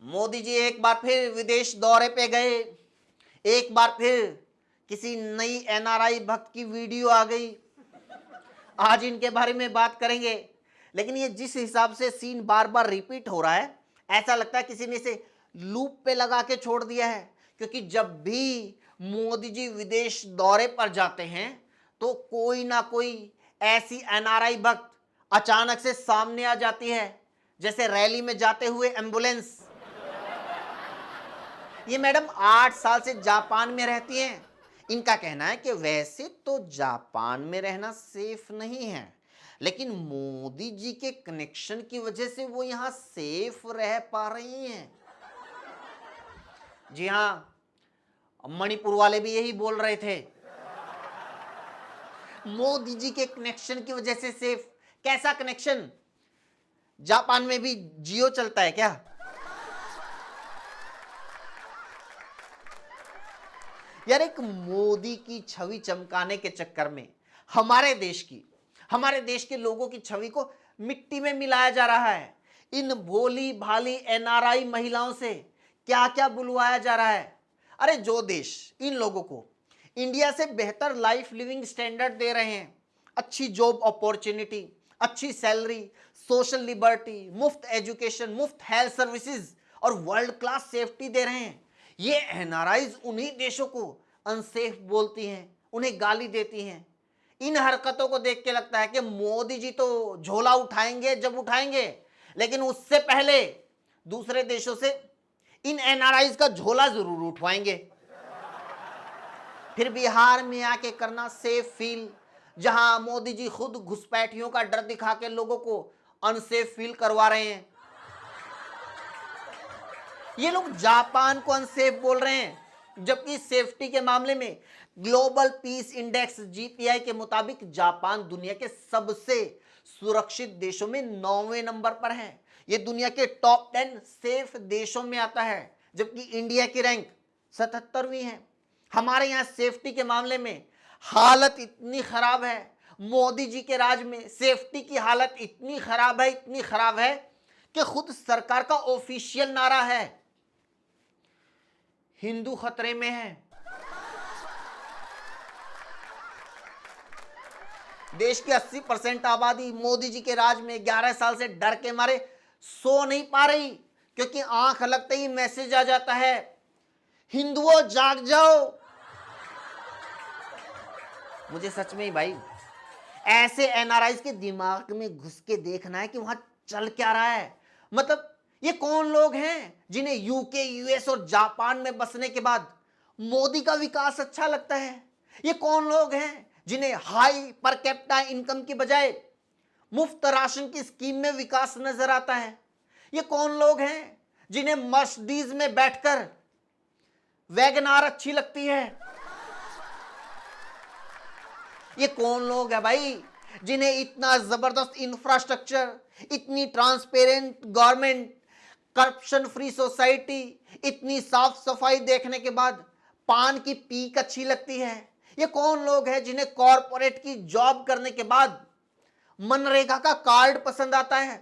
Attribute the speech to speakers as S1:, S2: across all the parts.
S1: मोदी जी एक बार फिर विदेश दौरे पे गए। एक बार फिर किसी नई एनआरआई भक्त की वीडियो आ गई। आज इनके बारे में बात करेंगे। लेकिन ये जिस हिसाब से सीन बार बार रिपीट हो रहा है, ऐसा लगता है किसी ने इसे लूप पे लगा के छोड़ दिया है। क्योंकि जब भी मोदी जी विदेश दौरे पर जाते हैं तो कोई ना कोई ऐसी एनआरआई भक्त अचानक से सामने आ जाती है, जैसे रैली में जाते हुए एम्बुलेंस। ये मैडम 8 साल से जापान में रहती हैं। इनका कहना है कि वैसे तो जापान में रहना सेफ नहीं है, लेकिन मोदी जी के कनेक्शन की वजह से वो यहां सेफ रह पा रही हैं। जी हां, मणिपुर वाले भी यही बोल रहे थे, मोदी जी के कनेक्शन की वजह से सेफ। कैसा कनेक्शन? जापान में भी जियो चलता है क्या? यार, एक मोदी की छवि चमकाने के चक्कर में हमारे देश के लोगों की छवि को मिट्टी में मिलाया जा रहा है। इन भोली भाली एनआरआई महिलाओं से क्या क्या बुलवाया जा रहा है। अरे जो देश इन लोगों को इंडिया से बेहतर लाइफ लिविंग स्टैंडर्ड दे रहे हैं, अच्छी जॉब अपॉर्चुनिटी, अच्छी सैलरी, सोशल लिबर्टी, मुफ्त एजुकेशन, मुफ्त हेल्थ सर्विसेज और वर्ल्ड क्लास सेफ्टी दे रहे हैं, ये एनआरआईज उन्हीं देशों को अनसेफ बोलती हैं, उन्हें गाली देती हैं। इन हरकतों को देख के लगता है कि मोदी जी तो झोला उठाएंगे जब उठाएंगे, लेकिन उससे पहले दूसरे देशों से इन एनआरआईज का झोला जरूर उठवाएंगे। फिर बिहार में आके करना सेफ फील, जहां मोदी जी खुद घुसपैठियों का डर दिखा के लोगों को अनसेफ फील करवा रहे हैं। ये लोग जापान को अनसेफ बोल रहे हैं, जबकि सेफ्टी के मामले में ग्लोबल पीस इंडेक्स जीपीआई के मुताबिक जापान दुनिया के सबसे सुरक्षित देशों में 9वें नंबर पर है। ये दुनिया के टॉप 10 सेफ देशों में आता है, जबकि इंडिया की रैंक 77वीं है। हमारे यहाँ सेफ्टी के मामले में हालत इतनी खराब है, मोदी जी के राज में सेफ्टी की हालत इतनी खराब है कि खुद सरकार का ऑफिशियल नारा है, हिंदू खतरे में है। देश की 80% आबादी मोदी जी के राज में 11 साल से डर के मारे सो नहीं पा रही, क्योंकि आंख लगते ही मैसेज आ जाता है, हिंदुओं जाग जाओ। मुझे सच में ही भाई ऐसे एनआरआईज के दिमाग में घुस के देखना है कि वहां चल क्या रहा है। मतलब ये कौन लोग हैं जिन्हें यूके, यूएस और जापान में बसने के बाद मोदी का विकास अच्छा लगता है? ये कौन लोग हैं जिन्हें हाई पर कैपिटा इनकम की बजाय मुफ्त राशन की स्कीम में विकास नजर आता है? ये कौन लोग हैं जिन्हें मर्सिडीज में बैठकर वैगनार अच्छी लगती है? ये कौन लोग हैं भाई जिन्हें इतना जबरदस्त इंफ्रास्ट्रक्चर, इतनी transparent government, corruption free society, इतनी साफ सफाई देखने के बाद पान की पीक अच्छी लगती है? ये कौन लोग हैं जिन्हें कॉरपोरेट की जॉब करने के बाद मनरेगा का कार्ड पसंद आता है?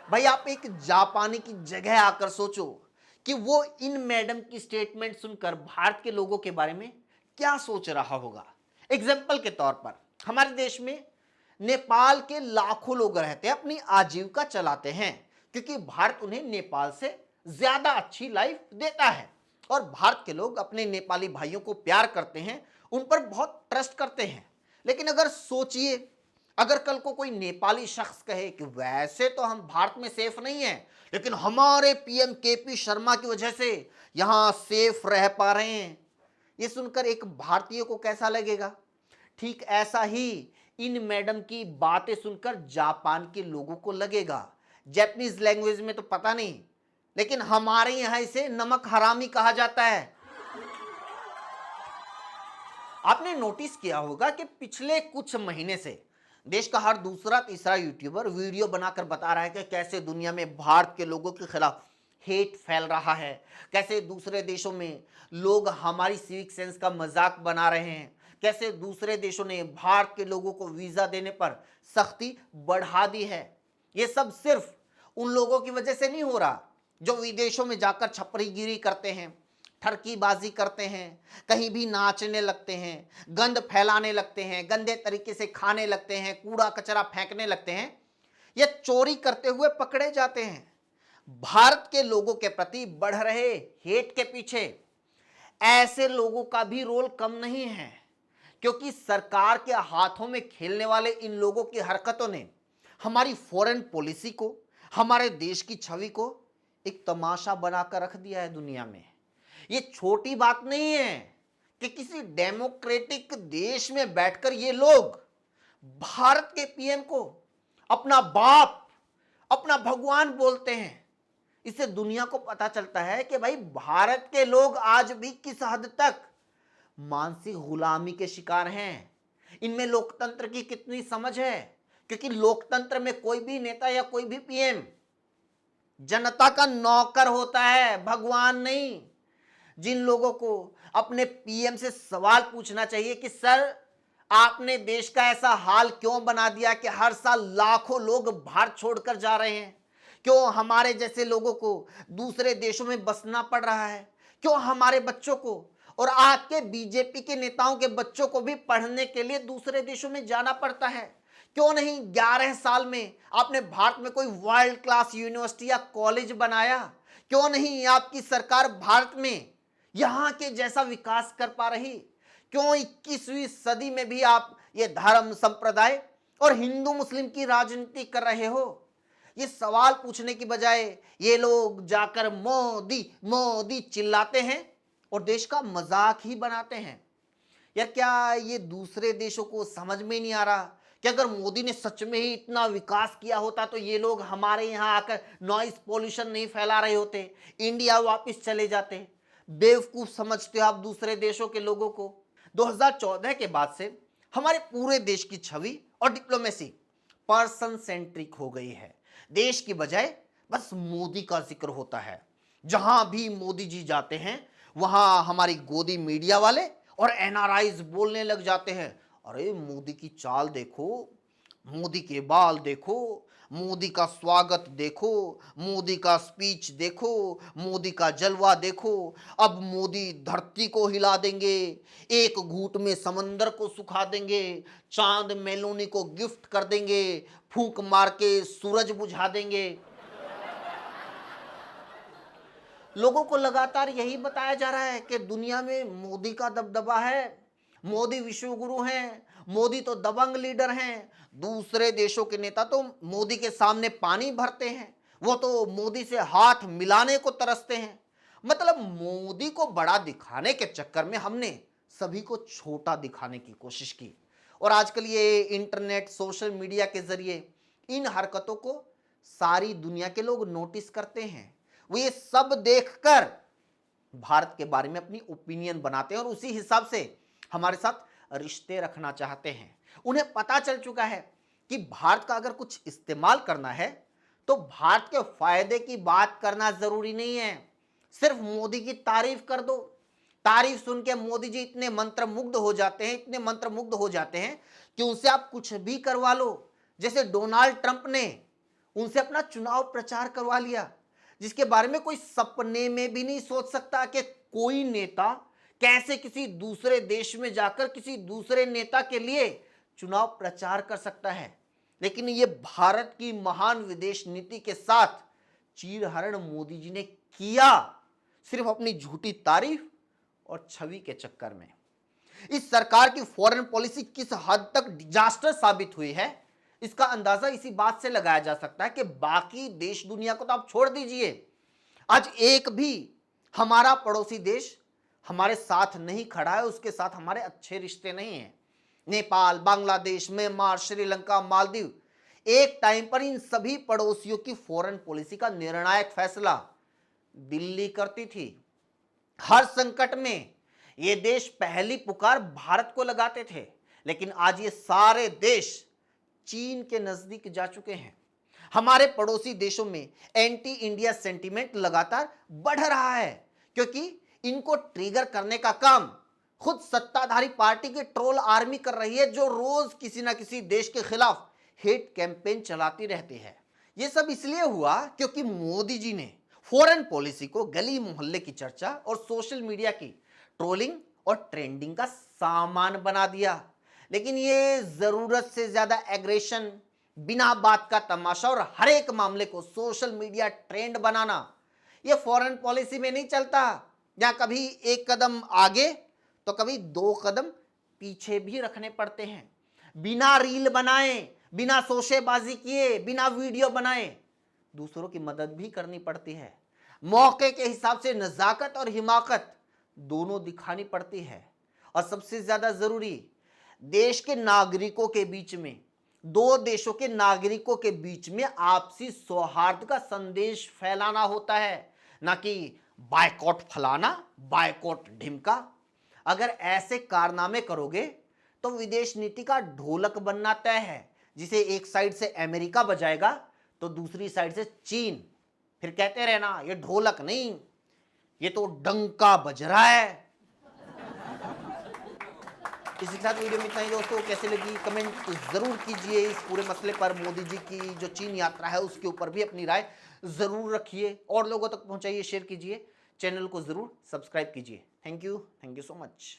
S1: भाई आप एक जापानी की जगह आकर सोचो कि वो इन मैडम की स्टेटमेंट सुनकर भारत के लोगों के बारे में क्या सोच रहा होगा। एग्जाम्पल के तौर पर हमारे देश में नेपाल के लाखों लोग रहते हैं, अपनी आजीविका चलाते हैं, क्योंकि भारत उन्हें नेपाल से ज्यादा अच्छी लाइफ देता है। और भारत के लोग अपने नेपाली भाइयों को प्यार करते हैं, उन पर बहुत ट्रस्ट करते हैं। लेकिन अगर सोचिए, अगर कल को कोई नेपाली शख्स कहे कि वैसे तो हम भारत में सेफ नहीं है, लेकिन हमारे पीएम केपी शर्मा की वजह से यहां सेफ रह पा रहे हैं, ये सुनकर एक भारतीय को कैसा लगेगा? ठीक ऐसा ही इन मैडम की बातें सुनकर जापान के लोगों को लगेगा। जापानीज लैंग्वेज में तो पता नहीं, लेकिन हमारे यहां इसे नमक हरामी कहा जाता है। आपने नोटिस किया होगा कि पिछले कुछ महीने से देश का हर दूसरा तीसरा यूट्यूबर वीडियो बनाकर बता रहा है कि कैसे दुनिया में भारत के लोगों के खिलाफ हेट फैल रहा है, कैसे दूसरे देशों में लोग हमारी सिविक सेंस का मजाक बना रहे हैं, कैसे दूसरे देशों ने भारत के लोगों को वीजा देने पर सख्ती बढ़ा दी है। ये सब सिर्फ उन लोगों की वजह से नहीं हो रहा जो विदेशों में जाकर छपरीगिरी करते हैं, ठरकीबाजी करते हैं, कहीं भी नाचने लगते हैं, गंद फैलाने लगते हैं, गंदे तरीके से खाने लगते हैं, कूड़ा कचरा फेंकने लगते हैं या चोरी करते हुए पकड़े जाते हैं। भारत के लोगों के प्रति बढ़ रहे हेट के पीछे ऐसे लोगों का भी रोल कम नहीं है, क्योंकि सरकार के हाथों में खेलने वाले इन लोगों की हरकतों ने हमारी फॉरेन पॉलिसी को, हमारे देश की छवि को एक तमाशा बनाकर रख दिया है दुनिया में। ये छोटी बात नहीं है कि किसी डेमोक्रेटिक देश में बैठकर ये लोग भारत के पीएम को अपना बाप, अपना भगवान बोलते हैं। इससे दुनिया को पता चलता है कि भाई भारत के लोग आज भी किस हद तक मानसिक गुलामी के शिकार हैं। इनमें लोकतंत्र की कितनी समझ है, क्योंकि लोकतंत्र में कोई भी नेता या कोई भी पीएम जनता का नौकर होता है, भगवान नहीं। जिन लोगों को अपने पीएम से सवाल पूछना चाहिए कि सर आपने देश का ऐसा हाल क्यों बना दिया कि हर साल लाखों लोग भारत छोड़कर जा रहे हैं, क्यों हमारे जैसे लोगों को दूसरे देशों में बसना पड़ रहा है, क्यों हमारे बच्चों को और आपके बीजेपी के नेताओं के बच्चों को भी पढ़ने के लिए दूसरे देशों में जाना पड़ता है, क्यों नहीं 11 साल में आपने भारत में कोई वर्ल्ड क्लास यूनिवर्सिटी या कॉलेज बनाया, क्यों नहीं आपकी सरकार भारत में यहां के जैसा विकास कर पा रही, क्यों 21वीं सदी में भी आप ये धर्म संप्रदाय और हिंदू मुस्लिम की राजनीति कर रहे हो। ये सवाल पूछने की बजाय ये लोग जाकर मोदी मोदी चिल्लाते हैं और देश का मजाक ही बनाते हैं। यार क्या ये दूसरे देशों को समझ में नहीं आ रहा कि अगर मोदी ने सच में ही इतना विकास किया होता तो ये लोग हमारे यहाँ आकर नॉइस पोल्यूशन नहीं फैला रहे होते, इंडिया वापस चले जाते। बेवकूफ समझते हो आप दूसरे देशों के लोगों को। 2014 के बाद से हमारे पूरे देश की छवि और डिप्लोमेसी पर्सन सेंट्रिक हो गई है। देश की बजाय बस मोदी का जिक्र होता है। जहां भी मोदी जी जाते हैं वहां हमारी गोदी मीडिया वाले और एनआरआईज बोलने लग जाते हैं, अरे मोदी की चाल देखो, मोदी के बाल देखो, मोदी का स्वागत देखो, मोदी का स्पीच देखो, मोदी का जलवा देखो, अब मोदी धरती को हिला देंगे, एक घूंट में समंदर को सुखा देंगे, चांद मेलोनी को गिफ्ट कर देंगे, फूंक मार के सूरज बुझा देंगे। लोगों को लगातार यही बताया जा रहा है कि दुनिया में मोदी का दबदबा है, मोदी विश्व गुरु हैं, मोदी तो दबंग लीडर हैं। दूसरे देशों के नेता तो मोदी के सामने पानी भरते हैं, वो तो मोदी से हाथ मिलाने को तरसते हैं। मतलब मोदी को बड़ा दिखाने के चक्कर में हमने सभी को छोटा दिखाने की कोशिश की, और आजकल ये इंटरनेट सोशल मीडिया के जरिए इन हरकतों को सारी दुनिया के लोग नोटिस करते हैं। वो ये सब देखकर भारत के बारे में अपनी ओपिनियन बनाते हैं और उसी हिसाब से हमारे साथ रिश्ते रखना चाहते हैं। उन्हें पता चल चुका है कि भारत का अगर कुछ इस्तेमाल करना है तो भारत के फायदे की बात करना जरूरी नहीं है, सिर्फ मोदी की तारीफ कर दो। तारीफ सुन के मोदी जी इतने मंत्रमुग्ध हो जाते हैं, इतने मंत्रमुग्ध हो जाते हैं कि उनसे आप कुछ भी करवा लो। जैसे डोनाल्ड ट्रंप ने उनसे अपना चुनाव प्रचार करवा लिया, जिसके बारे में कोई सपने में भी नहीं सोच सकता कि कोई नेता कैसे किसी दूसरे देश में जाकर किसी दूसरे नेता के लिए चुनाव प्रचार कर सकता है। लेकिन ये भारत की महान विदेश नीति के साथ चीरहरण मोदी जी ने किया, सिर्फ अपनी झूठी तारीफ और छवि के चक्कर में। इस सरकार की फॉरेन पॉलिसी किस हद तक डिजास्टर साबित हुई है, इसका अंदाजा इसी बात से लगाया जा सकता है कि बाकी देश दुनिया को तो आप छोड़ दीजिए, आज एक भी हमारा पड़ोसी देश हमारे साथ नहीं खड़ा है, उसके साथ हमारे अच्छे रिश्ते नहीं हैं। नेपाल, बांग्लादेश, म्यांमार, श्रीलंका, मालदीव, एक टाइम पर इन सभी पड़ोसियों की फॉरेन पॉलिसी का निर्णायक फैसला दिल्ली करती थी। हर संकट में ये देश पहली पुकार भारत को लगाते थे, लेकिन आज ये सारे देश चीन के नजदीक जा चुके हैं। हमारे पड़ोसी देशों में एंटी इंडिया सेंटीमेंट लगातार बढ़ रहा है, क्योंकि इनको ट्रिगर करने का काम खुद सत्ताधारी पार्टी की ट्रोल आर्मी कर रही है, जो रोज किसी ना किसी देश के खिलाफ हेट कैंपेन चलाती रहती है। ये सब इसलिए हुआ क्योंकि मोदी जी ने फॉरेन पॉलिसी को गली मोहल्ले की चर्चा और सोशल मीडिया की ट्रोलिंग और ट्रेंडिंग का सामान बना दिया। लेकिन ये जरूरत से ज्यादा एग्रेशन, बिना बात का तमाशा और हर एक मामले को सोशल मीडिया ट्रेंड बनाना, ये फॉरेन पॉलिसी में नहीं चलता। जहां कभी एक कदम आगे तो कभी दो कदम पीछे भी रखने पड़ते हैं। बिना रील बनाए, बिना शोशेबाजी किए, बिना वीडियो बनाए दूसरों की मदद भी करनी पड़ती है। मौके के हिसाब से नजाकत और हिमाकत दोनों दिखानी पड़ती है। और सबसे ज्यादा जरूरी, देश के नागरिकों के बीच में, दो देशों के नागरिकों के बीच में आपसी सौहार्द का संदेश फैलाना होता है, ना कि बायकॉट फलाना, बायकॉट ढिमका। अगर ऐसे कारनामे करोगे तो विदेश नीति का ढोलक बनना तय है, जिसे एक साइड से अमेरिका बजाएगा तो दूसरी साइड से चीन। फिर कहते रहना ये ढोलक नहीं, ये तो डंका बज रहा है। इसी के साथ वीडियो में इतना ही दोस्तों। कैसे लगी कमेंट जरूर कीजिए। इस पूरे मसले पर मोदी जी की जो चीन यात्रा है उसके ऊपर भी अपनी राय जरूर रखिए और लोगों तक पहुंचाइए, शेयर कीजिए। चैनल को जरूर सब्सक्राइब कीजिए। Thank you so much.